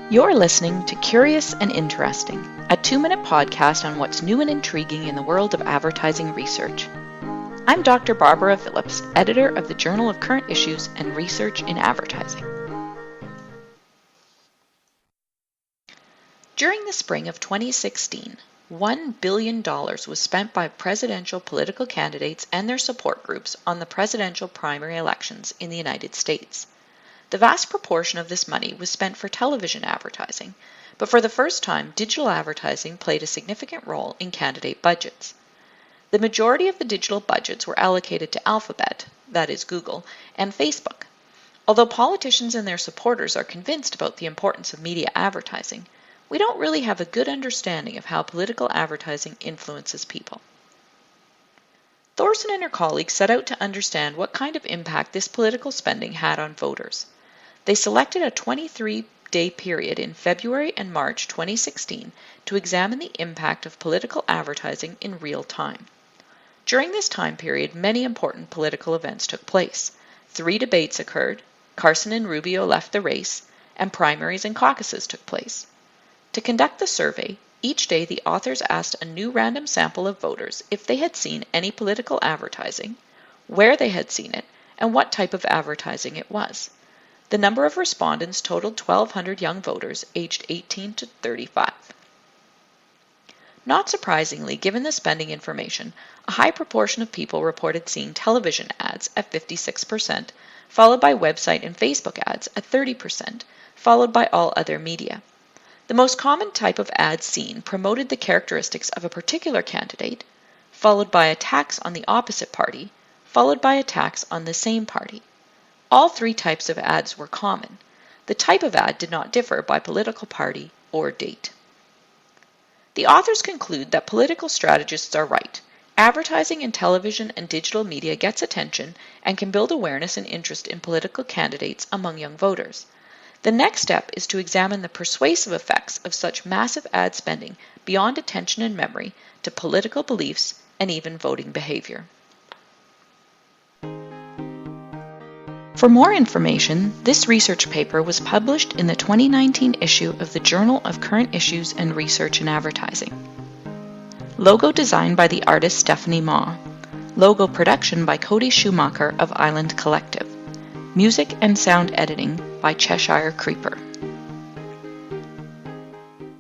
You're listening to Curious and Interesting, a 2-minute podcast on what's new and intriguing in the world of advertising research. I'm Dr. Barbara Phillips, editor of the Journal of Current Issues and Research in Advertising. During the spring of 2016, $1 billion was spent by presidential political candidates and their support groups on the presidential primary elections in the United States. The vast proportion of this money was spent for television advertising, but for the first time, digital advertising played a significant role in candidate budgets. The majority of the digital budgets were allocated to Alphabet, that is Google, and Facebook. Although politicians and their supporters are convinced about the importance of media advertising, we don't really have a good understanding of how political advertising influences people. Thorson and her colleagues set out to understand what kind of impact this political spending had on voters. They selected a 23-day period in February and March 2016 to examine the impact of political advertising in real time. During this time period, many important political events took place. 3 debates occurred, Carson and Rubio left the race, and primaries and caucuses took place. To conduct the survey, each day the authors asked a new random sample of voters if they had seen any political advertising, where they had seen it, and what type of advertising it was. The number of respondents totaled 1,200 young voters aged 18 to 35. Not surprisingly, given the spending information, a high proportion of people reported seeing television ads at 56%, followed by website and Facebook ads at 30%, followed by all other media. The most common type of ad seen promoted the characteristics of a particular candidate, followed by attacks on the opposite party, followed by attacks on the same party. All 3 types of ads were common. The type of ad did not differ by political party or date. The authors conclude that political strategists are right. Advertising in television and digital media gets attention and can build awareness and interest in political candidates among young voters. The next step is to examine the persuasive effects of such massive ad spending beyond attention and memory to political beliefs and even voting behavior. For more information, this research paper was published in the 2019 issue of the Journal of Current Issues and Research in Advertising. Logo designed by the artist Stephanie Ma. Logo production by Cody Schumacher of Island Collective. Music and sound editing by Cheshire Creeper.